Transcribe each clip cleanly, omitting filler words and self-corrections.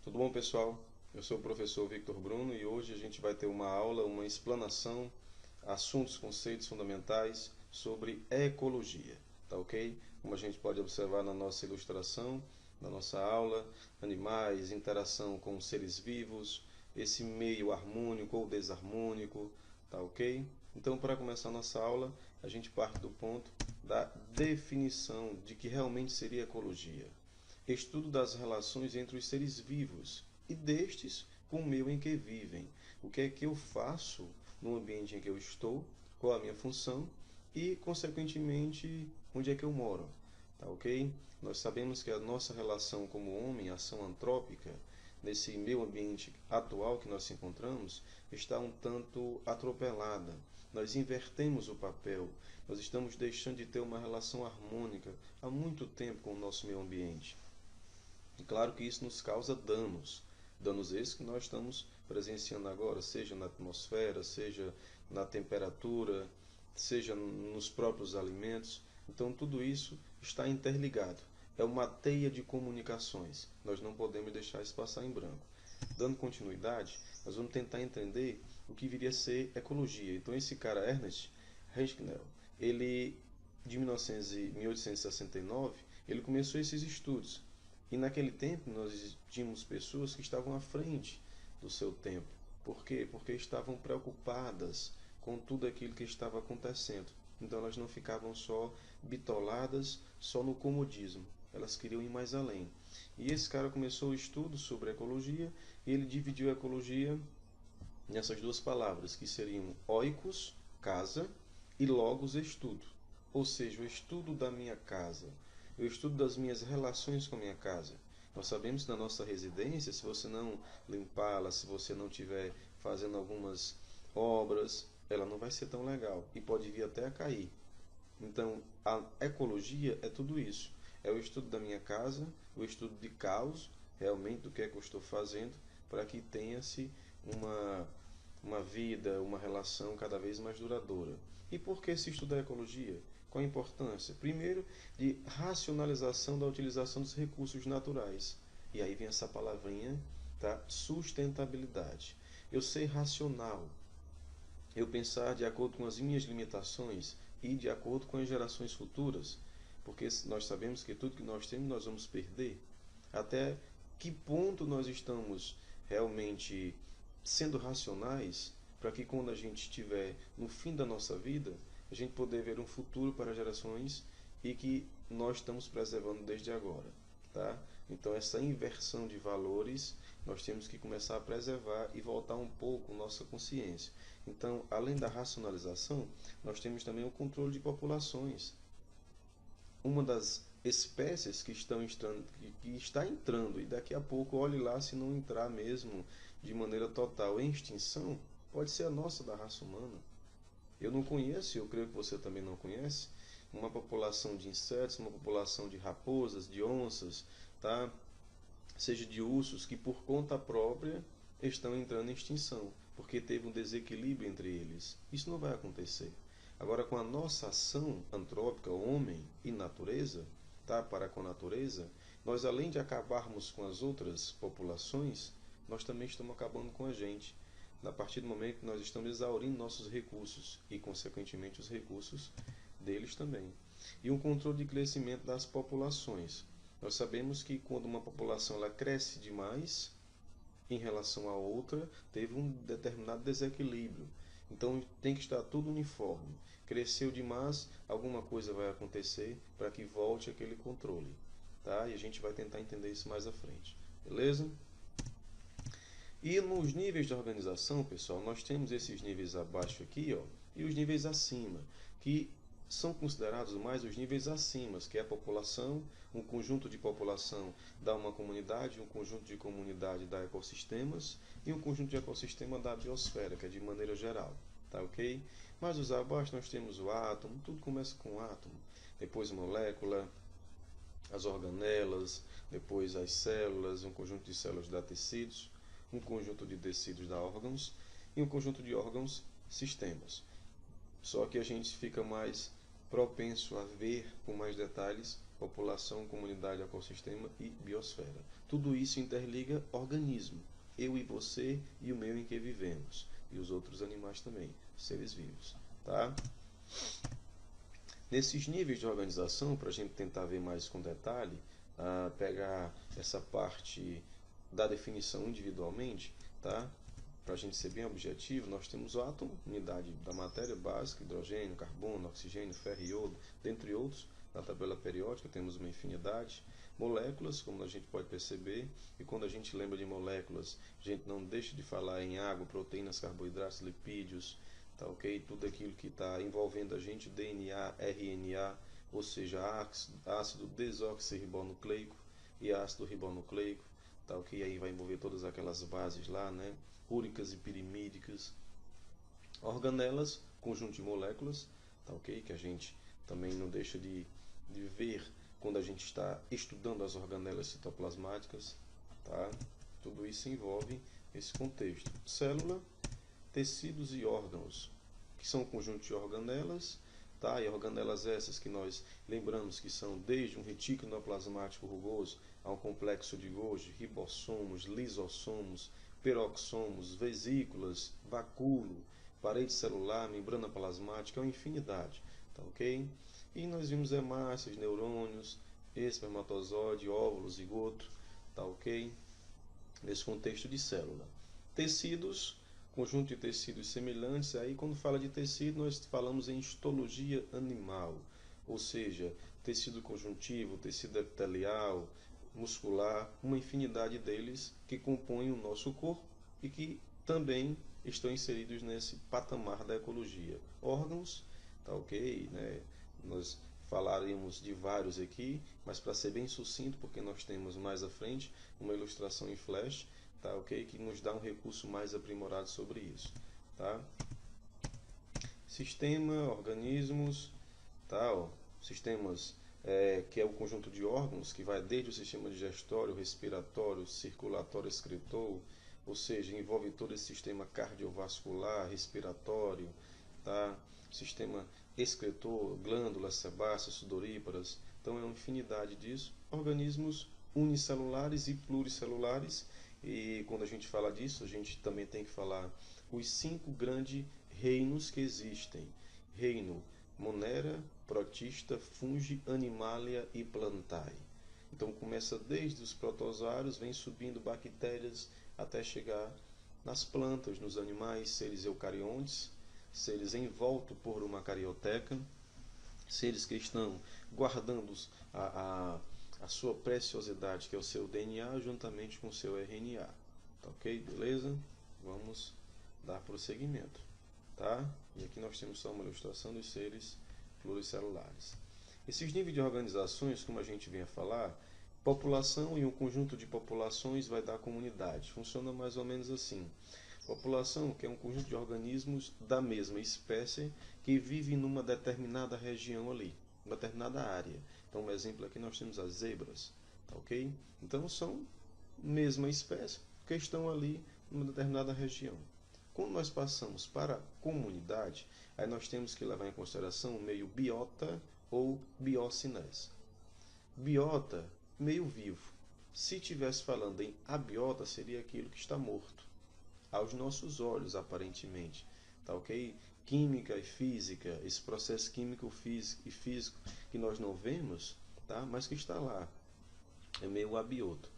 Tudo bom, pessoal? Eu sou o professor Victor Bruno e hoje a gente vai ter uma aula, uma explanação, assuntos, conceitos fundamentais sobre ecologia, tá ok? Como a gente pode observar na nossa ilustração, na nossa aula, animais, interação com seres vivos, esse meio harmônico ou desarmônico, tá ok? Então, para começar a nossa aula, a gente parte do ponto da definição de que realmente seria ecologia. Estudo das relações entre os seres vivos e destes com o meio em que vivem. O que é que eu faço no ambiente em que eu estou, qual a minha função e, consequentemente, onde é que eu moro. Tá ok? Nós sabemos que a nossa relação como homem, a ação antrópica, nesse meio ambiente atual que nós nos encontramos, está um tanto atropelada. Nós invertemos o papel, nós estamos deixando de ter uma relação harmônica há muito tempo com o nosso meio ambiente. E claro que isso nos causa danos. Danos esses que nós estamos presenciando agora, seja na atmosfera, seja na temperatura, seja nos próprios alimentos. Então tudo isso está interligado. É uma teia de comunicações. Nós não podemos deixar isso passar em branco. Dando continuidade, nós vamos tentar entender o que viria a ser ecologia. Então esse cara, Ernest Reichnel, ele de 1869, ele começou esses estudos. E naquele tempo nós tínhamos pessoas que estavam à frente do seu tempo. Por quê? Porque estavam preocupadas com tudo aquilo que estava acontecendo. Então elas não ficavam só bitoladas, só no comodismo. Elas queriam ir mais além. E esse cara começou o estudo sobre ecologia e ele dividiu a ecologia nessas duas palavras, que seriam oikos, casa, e logos, estudo. Ou seja, o estudo da minha casa, o estudo das minhas relações com a minha casa. Nós sabemos que na nossa residência, se você não limpá-la, se você não estiver fazendo algumas obras, ela não vai ser tão legal e pode vir até a cair. Então, a ecologia é tudo isso. É o estudo da minha casa, o estudo de caos, realmente do que é que eu estou fazendo, para que tenha-se uma vida, uma relação cada vez mais duradoura. E por que se estuda a ecologia? Qual a importância? Primeiro, de racionalização da utilização dos recursos naturais. E aí vem essa palavrinha, tá? Sustentabilidade. Eu ser racional, eu pensar de acordo com as minhas limitações e de acordo com as gerações futuras, porque nós sabemos que tudo que nós temos nós vamos perder. Até que ponto nós estamos realmente sendo racionais para que quando a gente estiver no fim da nossa vida, a gente poder ver um futuro para gerações e que nós estamos preservando desde agora, tá? Então essa inversão de valores nós temos que começar a preservar e voltar um pouco nossa consciência. Então, além da racionalização, nós temos também o controle de populações. Uma das espécies que está entrando, e daqui a pouco olhe lá se não entrar mesmo de maneira total em extinção, pode ser a nossa da raça humana. Eu não conheço, eu creio que você também não conhece, uma população de insetos, uma população de raposas, de onças, tá? Seja de ursos, que por conta própria estão entrando em extinção, porque teve um desequilíbrio entre eles. Isso não vai acontecer. Agora, com a nossa ação antrópica, homem e natureza, tá? Para com a natureza, nós além de acabarmos com as outras populações, nós também estamos acabando com a gente. A partir do momento que nós estamos exaurindo nossos recursos e, consequentemente, os recursos deles também. E um controle de crescimento das populações. Nós sabemos que quando uma população ela cresce demais em relação à outra, teve um determinado desequilíbrio. Então tem que estar tudo uniforme. Cresceu demais, alguma coisa vai acontecer para que volte aquele controle. Tá? E a gente vai tentar entender isso mais à frente. Beleza? E nos níveis de organização, pessoal, nós temos esses níveis abaixo aqui, ó, e os níveis acima, que são considerados mais os níveis acima, que é a população, um conjunto de população dá uma comunidade, um conjunto de comunidade dá ecossistemas e um conjunto de ecossistema dá a biosfera, que é de maneira geral, tá ok? Mas os abaixo nós temos o átomo, tudo começa com o átomo, depois molécula, as organelas, depois as células, um conjunto de células dá tecidos, um conjunto de tecidos dá órgãos e um conjunto de órgãos sistemas. Só que a gente fica mais propenso a ver com mais detalhes população, comunidade, ecossistema e biosfera. Tudo isso interliga organismo. Eu e você e o meio em que vivemos. E os outros animais também, seres vivos. Tá? Nesses níveis de organização, para a gente tentar ver mais com detalhe, pegar essa parte da definição individualmente, tá? Para a gente ser bem objetivo, nós temos o átomo, unidade da matéria básica, hidrogênio, carbono, oxigênio, ferro e iodo, dentre outros. Na tabela periódica temos uma infinidade. Moléculas, como a gente pode perceber, e quando a gente lembra de moléculas, a gente não deixa de falar em água, proteínas, carboidratos, lipídios, tá ok? Tudo aquilo que está envolvendo a gente, DNA, RNA, ou seja, ácido desoxirribonucleico e ácido ribonucleico, tá ok? Aí vai envolver todas aquelas bases lá, né? Úricas e pirimídicas. Organelas, conjunto de moléculas, tá ok? Que a gente também não deixa de ver quando a gente está estudando as organelas citoplasmáticas, tá? Tudo isso envolve esse contexto. Célula, tecidos e órgãos, que são um conjunto de organelas, tá? E organelas essas que nós lembramos que são desde um retículo endoplasmático rugoso a um complexo de Golgi, ribossomos, lisossomos, peroxomos, vesículas, vacúolo, parede celular, membrana plasmática, é uma infinidade, tá ok? E nós vimos hemácias, neurônios, espermatozoide, óvulo, zigoto, tá ok? Nesse contexto de célula. Tecidos, conjunto de tecidos semelhantes, aí quando fala de tecido nós falamos em histologia animal, ou seja, tecido conjuntivo, tecido epitelial, muscular, uma infinidade deles que compõem o nosso corpo e que também estão inseridos nesse patamar da ecologia. Órgãos, tá ok, né? Nós falaremos de vários aqui, mas para ser bem sucinto, porque nós temos mais à frente uma ilustração em flash, tá ok, que nos dá um recurso mais aprimorado sobre isso, tá? Sistema, organismos, tá? Ó, sistemas que é o conjunto de órgãos que vai desde o sistema digestório, respiratório, circulatório, excretor, ou seja, envolve todo esse sistema cardiovascular, respiratório, tá? Sistema excretor, glândulas sebáceas, sudoríparas, então é uma infinidade disso. Organismos unicelulares e pluricelulares, e quando a gente fala disso, a gente também tem que falar os 5 grandes reinos que existem. Reino Monera, Protista, Fungi, Animalia e Plantae. Então começa desde os protozoários, vem subindo bactérias até chegar nas plantas, nos animais, seres eucariontes, seres envoltos por uma carioteca, seres que estão guardando a sua preciosidade, que é o seu DNA, juntamente com o seu RNA. Tá ok? Beleza? Vamos dar prosseguimento. Tá? E aqui nós temos só uma ilustração dos seres pluricelulares. Esses níveis de organizações, como a gente vinha a falar, população e um conjunto de populações vai dar comunidade. Funciona mais ou menos assim. População, que é um conjunto de organismos da mesma espécie que vive numa determinada região ali, uma determinada área. Então, um exemplo aqui nós temos as zebras, tá ok? Então, são mesma espécie que estão ali numa determinada região. Quando nós passamos para a comunidade, aí nós temos que levar em consideração o meio biota ou biocinese. Biota, meio vivo. Se estivesse falando em abiota, seria aquilo que está morto. Aos nossos olhos, aparentemente. Tá ok? Química e física, esse processo químico e físico que nós não vemos, tá? Mas que está lá. É meio abiota.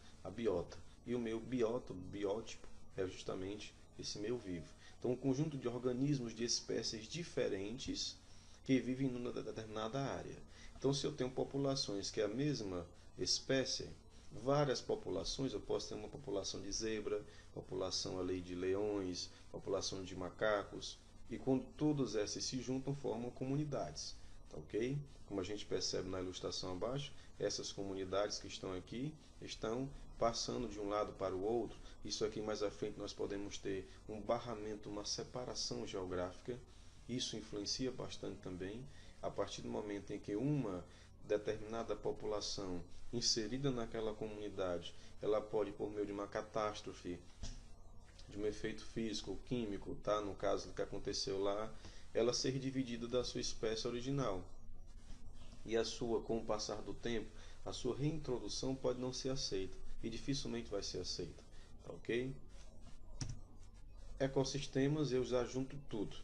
E o meio biótipo, é justamente esse meio vivo. Então, um conjunto de organismos de espécies diferentes que vivem numa determinada área. Então, se eu tenho populações que é a mesma espécie, várias populações, eu posso ter uma população de zebra, população ali de leões, população de macacos, e quando todas essas se juntam, formam comunidades, tá ok? Como a gente percebe na ilustração abaixo, essas comunidades que estão aqui estão passando de um lado para o outro. Isso aqui mais à frente nós podemos ter um barramento, uma separação geográfica. Isso influencia bastante também. A partir do momento em que uma determinada população inserida naquela comunidade, ela pode, por meio de uma catástrofe, de um efeito físico ou químico, tá? No caso do que aconteceu lá, ela ser dividida da sua espécie original. e com o passar do tempo, a sua reintrodução pode não ser aceita e dificilmente vai ser aceita, tá ok? Ecossistemas eu já junto tudo,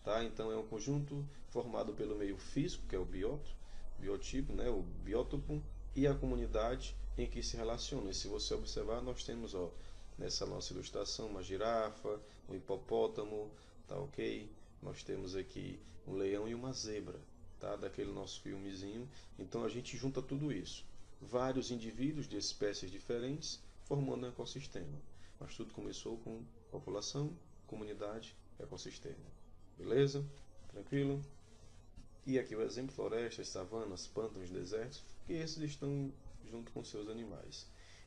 tá? Então é um conjunto formado pelo meio físico, que é o biotipo, né? O biótopo, e a comunidade em que se relaciona. E se você observar, nós temos, ó, nessa nossa ilustração, uma girafa, um hipopótamo, tá ok? Nós temos aqui um leão e uma zebra, tá? Daquele nosso filmezinho. Então a gente junta tudo isso. Vários indivíduos de espécies diferentes formando um ecossistema. Mas tudo começou com população, comunidade, ecossistema. Beleza? Tranquilo? E aqui o exemplo: florestas, savanas, pântanos, desertos, que esses estão junto com seus animais.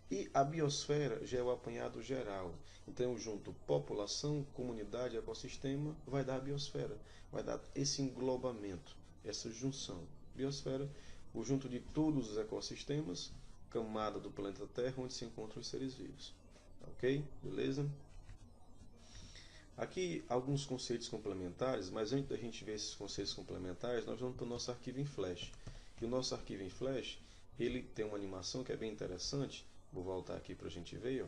E a biosfera já é o apanhado geral. Então, junto população, comunidade, ecossistema, vai dar a biosfera. Vai dar esse englobamento, essa junção. Biosfera, o junto de todos os ecossistemas, camada do planeta Terra, onde se encontram os seres vivos. Ok? Beleza? Aqui alguns conceitos complementares, mas antes da gente ver esses conceitos complementares, nós vamos para o nosso arquivo em Flash. E o nosso arquivo em Flash, ele tem uma animação que é bem interessante. Vou voltar aqui para a gente ver, ó.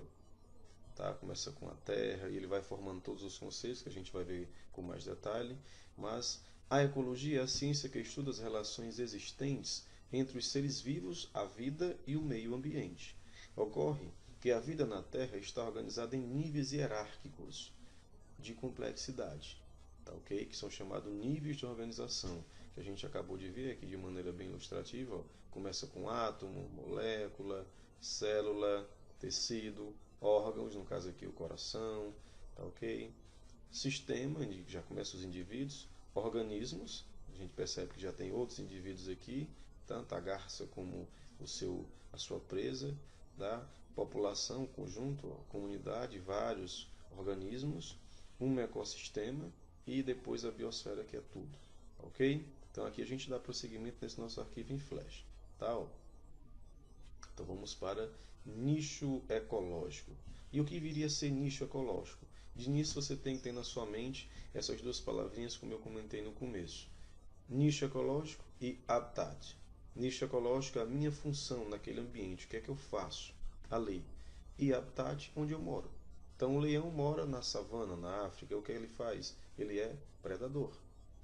Tá? Começa com a Terra e ele vai formando todos os conceitos que a gente vai ver com mais detalhe. Mas a ecologia é a ciência que estuda as relações existentes entre os seres vivos, a vida e o meio ambiente. Ocorre que a vida na Terra está organizada em níveis hierárquicos de complexidade, tá ok? Que são chamados níveis de organização, que a gente acabou de ver aqui de maneira bem ilustrativa, ó. Começa com átomo, molécula, célula, tecido, órgãos, no caso aqui o coração, tá ok? Sistema, já começa os indivíduos, organismos, a gente percebe que já tem outros indivíduos aqui, tanto a garça como a sua presa, tá? População, conjunto, ó, comunidade, vários organismos, um ecossistema e depois a biosfera, que é tudo, ok? Então aqui a gente dá prosseguimento nesse nosso arquivo em Flash, tá? Ó. Então vamos para nicho ecológico. E o que viria a ser nicho ecológico? De início você tem que ter na sua mente essas duas palavrinhas, como eu comentei no começo: nicho ecológico e habitat. Nicho ecológico é a minha função naquele ambiente, o que é que eu faço ali. E habitat, onde eu moro. Então o leão mora na savana, na África. O que ele faz? Ele é predador,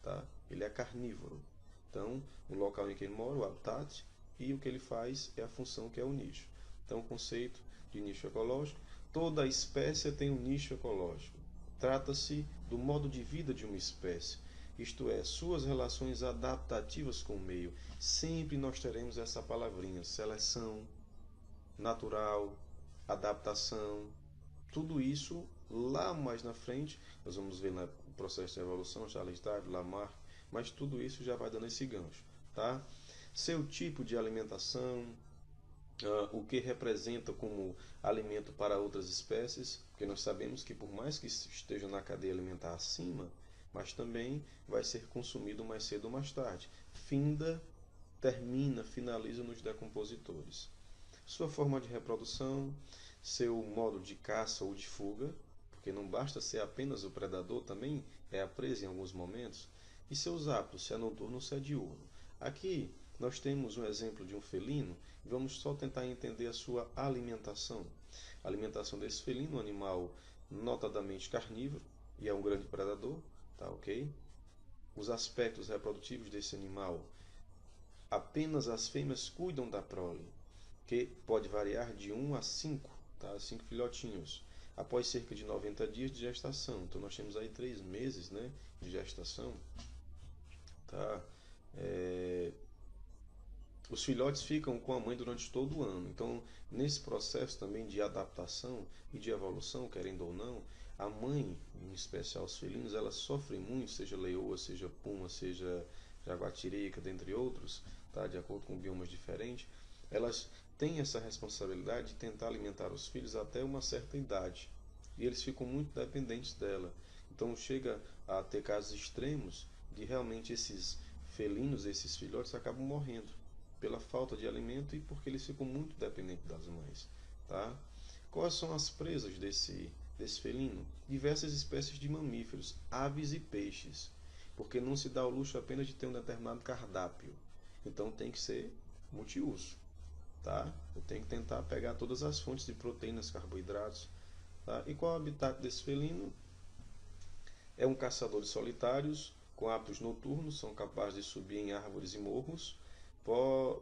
tá? Ele é carnívoro. Então o local em que ele mora, o habitat, e o que ele faz é a função, que é o nicho. Então o conceito de nicho ecológico: toda espécie tem um nicho ecológico. Trata-se do modo de vida de uma espécie, isto é, suas relações adaptativas com o meio. Sempre nós teremos essa palavrinha: seleção, natural, adaptação. Tudo isso lá mais na frente, nós vamos ver no processo de evolução, Charles Darwin, Lamarck, mas tudo isso já vai dando esse gancho, tá? Seu tipo de alimentação, o que representa como alimento para outras espécies, porque nós sabemos que por mais que esteja na cadeia alimentar acima, mas também vai ser consumido mais cedo ou mais tarde. Finaliza nos decompositores. Sua forma de reprodução, seu modo de caça ou de fuga, porque não basta ser apenas o predador, também é a presa em alguns momentos, e seus hábitos, se é noturno ou se é diurno. Aqui nós temos um exemplo de um felino, e vamos só tentar entender a sua alimentação. A alimentação desse felino, um animal notadamente carnívoro, e é um grande predador, tá ok? Os aspectos reprodutivos desse animal: apenas as fêmeas cuidam da prole, que pode variar de 1 a 5, tá? 5 filhotinhos, após cerca de 90 dias de gestação. Então nós temos aí 3 meses, né, de gestação. Tá? Os filhotes ficam com a mãe durante todo o ano. Então, nesse processo também de adaptação e de evolução, querendo ou não, a mãe, em especial os felinos, ela sofre muito, seja leoa, seja puma, seja jaguatirica, dentre outros, tá? De acordo com biomas diferentes. Elas têm essa responsabilidade de tentar alimentar os filhos até uma certa idade. E eles ficam muito dependentes dela. Então chega a ter casos extremos de realmente esses felinos, esses filhotes, acabam morrendo pela falta de alimento e porque eles ficam muito dependentes das mães, tá? Quais são as presas desse felino? Diversas espécies de mamíferos, aves e peixes, porque não se dá o luxo apenas de ter um determinado cardápio. Então tem que ser multiuso, tá? Eu tenho que tentar pegar todas as fontes de proteínas, carboidratos, tá? E qual é o habitat desse felino? É um caçador de solitários com hábitos noturnos, são capazes de subir em árvores e morros,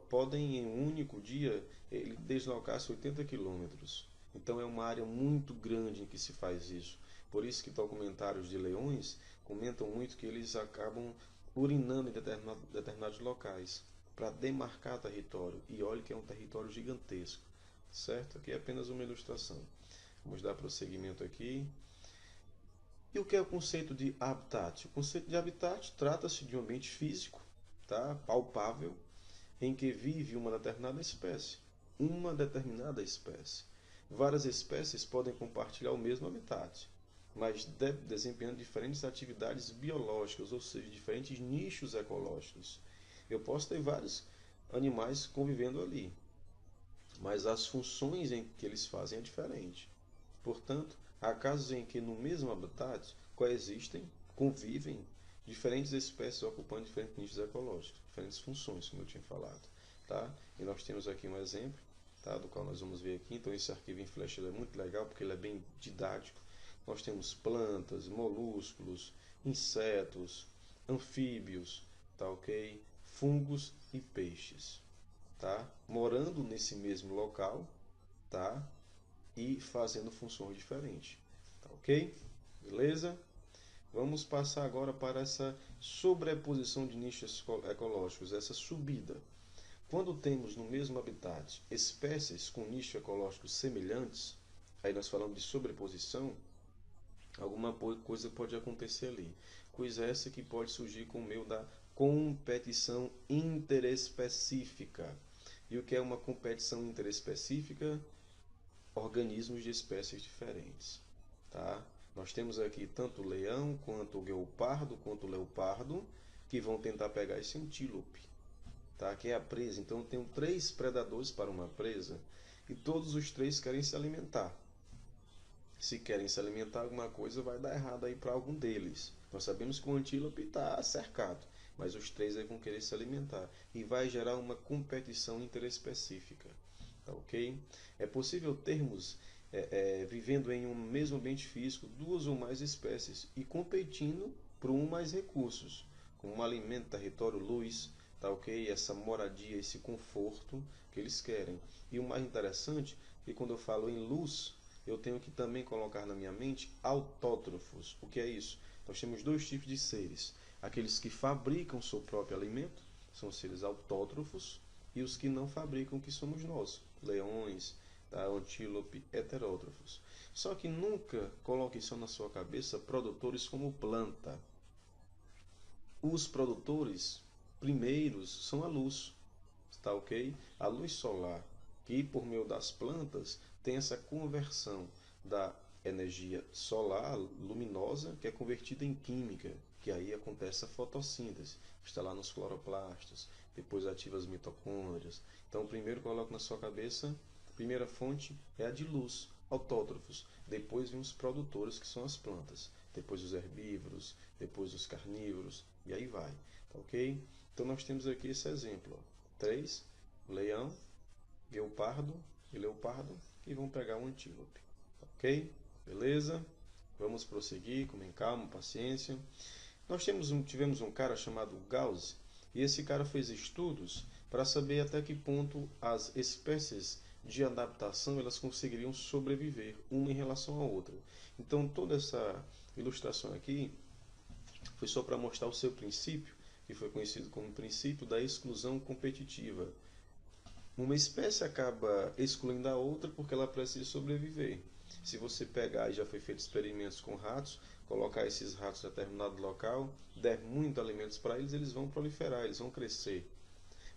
podem em um único dia ele deslocar-se 80 quilômetros. Então é uma área muito grande em que se faz isso. Por isso que documentários de leões comentam muito que eles acabam urinando em determinados locais para demarcar território. E olha que é um território gigantesco, certo? Aqui é apenas uma ilustração. Vamos dar prosseguimento aqui. E o que é o conceito de habitat? O conceito de habitat trata-se de um ambiente físico, tá? Palpável, em que vive uma determinada espécie. Uma determinada espécie. Várias espécies podem compartilhar o mesmo habitat, mas desempenhando diferentes atividades biológicas, ou seja, diferentes nichos ecológicos. Eu posso ter vários animais convivendo ali, mas as funções em que eles fazem é diferente. Portanto, há casos em que no mesmo habitat coexistem, convivem diferentes espécies ocupando diferentes nichos ecológicos, diferentes funções, como eu tinha falado, tá? E nós temos aqui um exemplo, tá, do qual nós vamos ver aqui. Então esse arquivo em Flash é muito legal porque ele é bem didático. Nós temos plantas, moluscos, insetos, anfíbios, tá, ok? Fungos e peixes, tá? Morando nesse mesmo local, tá? E fazendo funções diferentes, tá, ok? Beleza? Vamos passar agora para essa sobreposição de nichos ecológicos, essa subida. Quando temos no mesmo habitat espécies com nichos ecológicos semelhantes, aí nós falamos de sobreposição, alguma coisa pode acontecer ali. Coisa essa que pode surgir com o meio da competição interespecífica. E o que é uma competição interespecífica? Organismos de espécies diferentes, tá? Nós temos aqui tanto o leão, quanto o guepardo, quanto o leopardo, que vão tentar pegar esse antílope, tá? Que é a presa. Então eu tenho 3 predadores para uma presa e todos os 3 querem se alimentar. Se querem se alimentar, alguma coisa vai dar errado aí para algum deles. Nós sabemos que o antílope está cercado, mas os 3 aí vão querer se alimentar e vai gerar uma competição interespecífica. Tá, ok? É possível termos, vivendo em um mesmo ambiente físico, 2 ou mais espécies e competindo por um ou mais recursos, como alimento, território, luz, tá, ok? Essa moradia, esse conforto que eles querem. E o mais interessante é que quando eu falo em luz, eu tenho que também colocar na minha mente autótrofos. O que é isso? Nós temos 2 tipos de seres. Aqueles que fabricam seu próprio alimento, são seres autótrofos, e os que não fabricam, que somos nós, leões, tá? Antílope, heterótrofos. Só que nunca coloque isso na sua cabeça, produtores como planta. Os produtores primeiros são a luz, tá, ok? A luz solar, que por meio das plantas tem essa conversão da energia solar luminosa, que é convertida em química, que aí acontece a fotossíntese, está lá nos cloroplastos, depois ativa as mitocôndrias. Então primeiro coloque na sua cabeça, a primeira fonte é a de luz, autótrofos, depois vem os produtores, que são as plantas, depois os herbívoros, depois os carnívoros, e aí vai, tá, ok? Então nós temos aqui esse exemplo, ó. 3, leão, guepardo e leopardo, que vão pegar um antílope, ok? Beleza? Vamos prosseguir, com calma, paciência. Nós tivemos um cara chamado Gauss, e esse cara fez estudos para saber até que ponto as espécies de adaptação elas conseguiriam sobreviver uma em relação à outra. Então toda essa ilustração aqui foi só para mostrar o seu princípio, que foi conhecido como princípio da exclusão competitiva. Uma espécie acaba excluindo a outra porque ela precisa sobreviver. Se você pegar, e já foi feito experimentos com ratos, colocar esses ratos em determinado local, der muito alimentos para eles, eles vão proliferar, eles vão crescer.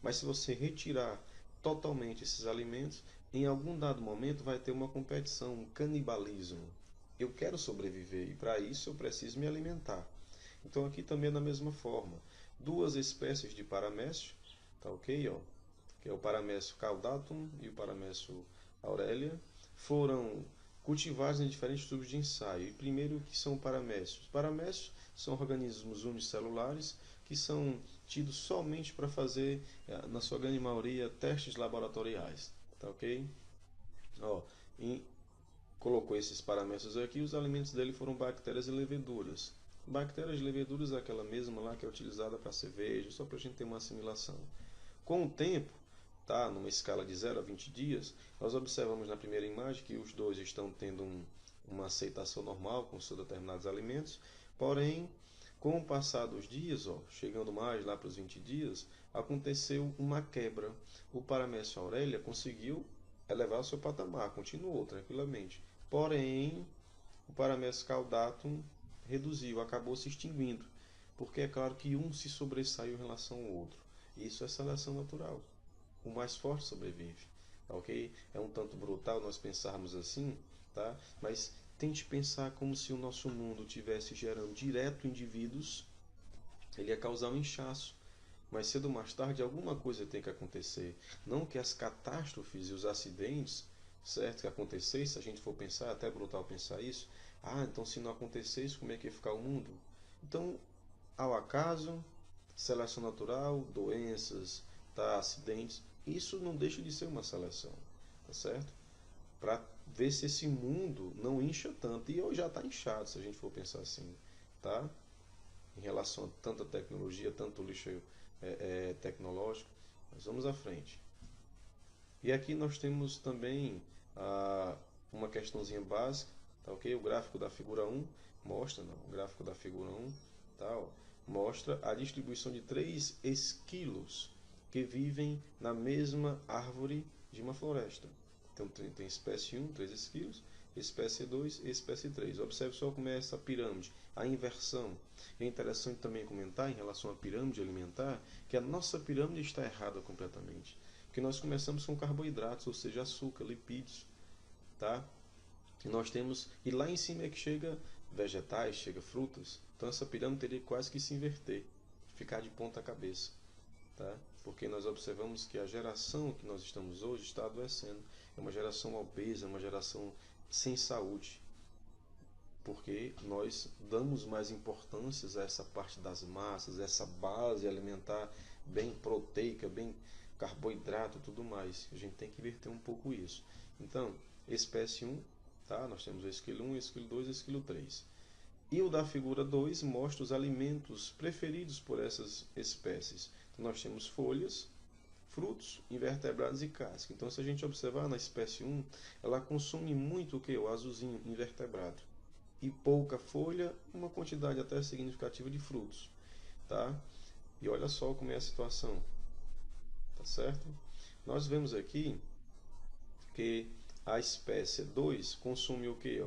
Mas se você retirar totalmente esses alimentos, em algum dado momento vai ter uma competição, um canibalismo. Eu quero sobreviver e para isso eu preciso me alimentar. Então aqui também é da mesma forma. 2 espécies de paramécio, tá, ok? Ó, que é o Paramécio caudatum e o Paramécio aurelia, foram cultivados em diferentes tubos de ensaio. E primeiro, o que são paramécios? Os paramécios são organismos unicelulares que são tidos somente para fazer, na sua grande maioria, testes laboratoriais. Tá ok? Ó, colocou esses paramécios aqui, os alimentos dele foram bactérias e leveduras. Bactérias e leveduras é aquela mesma lá que é utilizada para cerveja, só para a gente ter uma assimilação. Com o tempo, tá, numa escala de 0 a 20 dias, nós observamos na primeira imagem que os dois estão tendo uma aceitação normal com seus determinados alimentos, porém, com o passar dos dias, chegando mais lá para os 20 dias, aconteceu uma quebra. O paramécio Aurelia conseguiu elevar o seu patamar, continuou tranquilamente. Porém, o paramécio Caudatum reduziu, acabou se extinguindo, porque é claro que um se sobressaiu em relação ao outro. Isso é seleção natural. O mais forte sobrevive, tá ok? É um tanto brutal nós pensarmos assim, tá? Mas tente pensar como se o nosso mundo tivesse gerando direto indivíduos, ele ia causar um inchaço. Mais cedo ou mais tarde alguma coisa tem que acontecer. Não que as catástrofes e os acidentes, certo, que acontecessem, se a gente for pensar, é até brutal pensar isso. Então se não acontecesse, como é que ia ficar o mundo? Então, ao acaso, seleção natural, doenças, tá, acidentes, isso não deixa de ser uma seleção, tá certo? Para ver se esse mundo não incha tanto. E hoje já está inchado, se a gente for pensar assim, tá? Em relação a tanta tecnologia, tanto lixo tecnológico. Mas vamos à frente. E aqui nós temos também uma questãozinha básica, tá ok? O gráfico da figura 1 mostra, não, o gráfico da figura 1, tá, mostra a distribuição de 3 esquilos que vivem na mesma árvore de uma floresta. Então tem espécie 1, 3 esquilos, espécie 2 e espécie 3. Observe só como é essa pirâmide, a inversão. É interessante também comentar em relação à pirâmide alimentar que a nossa pirâmide está errada completamente. Porque nós começamos com carboidratos, ou seja, açúcar, lipídios, tá? E lá em cima é que chega vegetais, chega frutas. Então essa pirâmide teria quase que se inverter, ficar de ponta cabeça, tá? Porque nós observamos que a geração que nós estamos hoje está adoecendo. É uma geração obesa, uma geração sem saúde. Porque nós damos mais importância a essa parte das massas, essa base alimentar bem proteica, bem carboidrato e tudo mais. A gente tem que inverter um pouco isso. Então, espécie 1, tá? Nós temos o esquilo 1, esquilo 2 e esquilo 3. E o da figura 2 mostra os alimentos preferidos por essas espécies. Então, nós temos folhas, frutos, invertebrados e casca. Então, se a gente observar na espécie 1, ela consome muito o que? O azulzinho, invertebrado. E pouca folha, uma quantidade até significativa de frutos. Tá? E olha só como é a situação. Tá certo? Nós vemos aqui que a espécie 2 consome o que?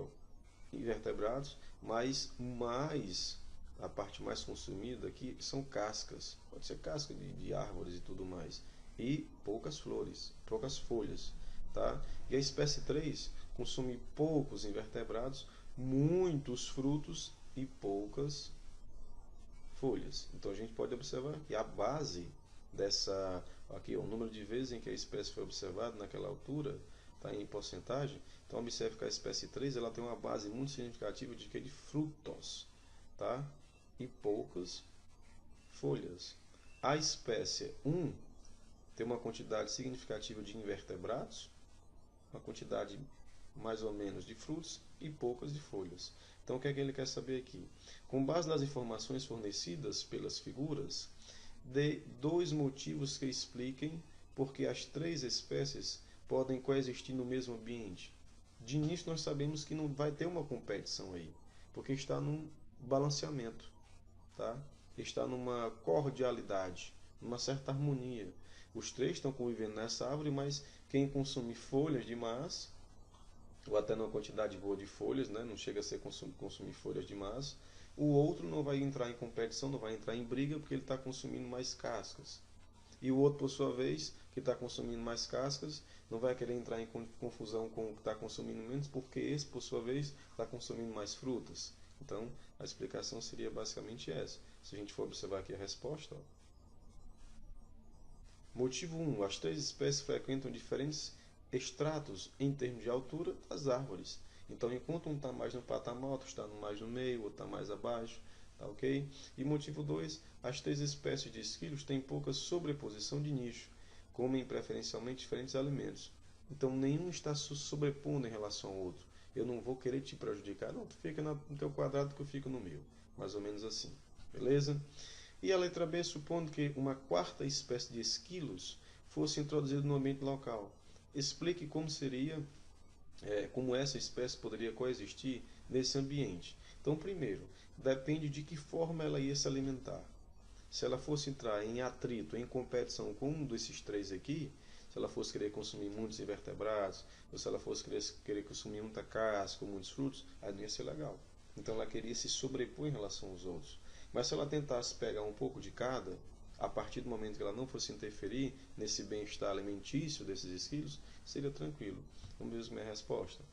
Invertebrados, mas mais a parte mais consumida aqui são cascas. Pode ser casca de árvores e tudo mais. E poucas flores, poucas folhas. Tá? E a espécie 3 consome poucos invertebrados, muitos frutos e poucas folhas. Então a gente pode observar que a base dessa aqui, o número de vezes em que a espécie foi observada naquela altura, está em porcentagem. Então observe que a espécie 3 ela tem uma base muito significativa de que de frutos, tá? E poucas folhas. A espécie 1 tem uma quantidade significativa de invertebrados, uma quantidade mais ou menos de frutos e poucas de folhas. Então o que é que ele quer saber aqui? Com base nas informações fornecidas pelas figuras, dê 2 motivos que expliquem porque as 3 espécies podem coexistir no mesmo ambiente. De início nós sabemos que não vai ter uma competição aí, porque está num balanceamento, tá? Está numa cordialidade, numa certa harmonia. Os 3 estão convivendo nessa árvore, mas quem consome folhas demais, ou até numa quantidade boa de folhas, né? Não chega a ser consumir folhas demais, o outro não vai entrar em competição, não vai entrar em briga, porque ele está consumindo mais cascas. E o outro, por sua vez, que está consumindo mais cascas, não vai querer entrar em confusão com o que está consumindo menos, porque esse, por sua vez, está consumindo mais frutas. Então, a explicação seria basicamente essa. Se a gente for observar aqui a resposta, motivo 1. As 3 espécies frequentam diferentes estratos em termos de altura das árvores. Então, enquanto um está mais no patamar, outro está mais no meio, outro está mais abaixo, tá ok? E motivo 2, as 3 espécies de esquilos têm pouca sobreposição de nicho, comem preferencialmente diferentes alimentos. Então, nenhum está se sobrepondo em relação ao outro. Eu não vou querer te prejudicar, não, tu fica no teu quadrado que eu fico no meu. Mais ou menos assim, beleza? E a letra B, supondo que uma quarta espécie de esquilos fosse introduzida no ambiente local. Explique como seria, como essa espécie poderia coexistir nesse ambiente. Então, primeiro, depende de que forma ela ia se alimentar. Se ela fosse entrar em atrito, em competição com um desses 3 aqui, se ela fosse querer consumir muitos invertebrados, ou se ela fosse querer consumir muita casca ou muitos frutos, aí não ia ser legal. Então ela queria se sobrepor em relação aos outros. Mas se ela tentasse pegar um pouco de cada, a partir do momento que ela não fosse interferir nesse bem-estar alimentício desses esquilos, seria tranquilo. Vamos ver minha resposta.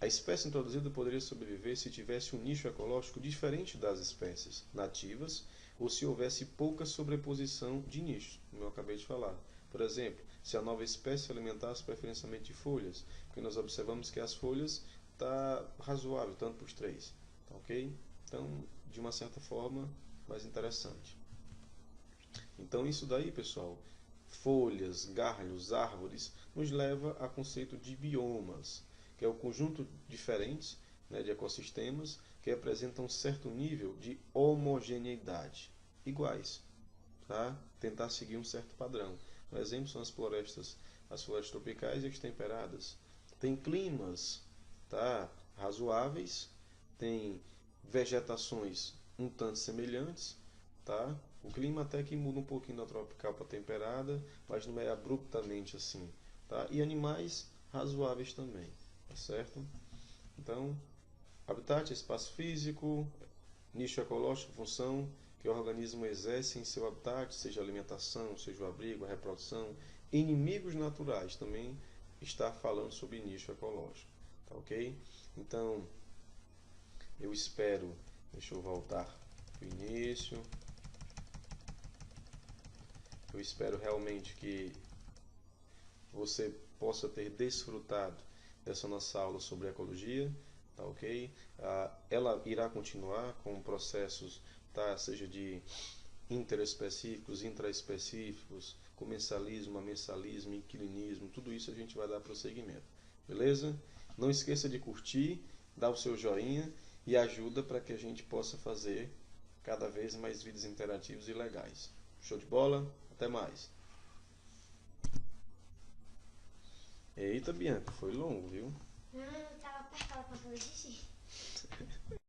A espécie introduzida poderia sobreviver se tivesse um nicho ecológico diferente das espécies nativas ou se houvesse pouca sobreposição de nichos, como eu acabei de falar. Por exemplo, se a nova espécie se alimentasse preferencialmente de folhas, porque nós observamos que as folhas está razoável, tanto para os 3. Tá ok? Então, de uma certa forma, mais interessante. Então, isso daí, pessoal, folhas, galhos, árvores, nos leva a conceito de biomas, que é o conjunto diferentes, né, de ecossistemas que apresentam um certo nível de homogeneidade, iguais, tá? Tentar seguir um certo padrão. Um exemplo são as florestas tropicais e as temperadas. Tem climas, tá, razoáveis, tem vegetações um tanto semelhantes, tá? O clima até que muda um pouquinho da tropical para temperada, mas não é abruptamente assim, tá? E animais razoáveis também, tá certo? Então, habitat é espaço físico, nicho ecológico, função que o organismo exerce em seu habitat, seja a alimentação, seja o abrigo, a reprodução. Inimigos naturais também está falando sobre nicho ecológico, tá ok? Então, eu espero, deixa eu voltar para o início. Eu espero realmente que você possa ter desfrutado dessa nossa aula sobre ecologia, tá ok? Ela irá continuar com processos, tá? Seja de interespecíficos, intraespecíficos, comensalismo, amensalismo, inquilinismo, tudo isso a gente vai dar prosseguimento, beleza? Não esqueça de curtir, dar o seu joinha e ajuda para que a gente possa fazer cada vez mais vídeos interativos e legais. Show de bola? Até mais! Eita, Bianca, foi longo, viu? Não, eu tava apertada pra fazer xixi.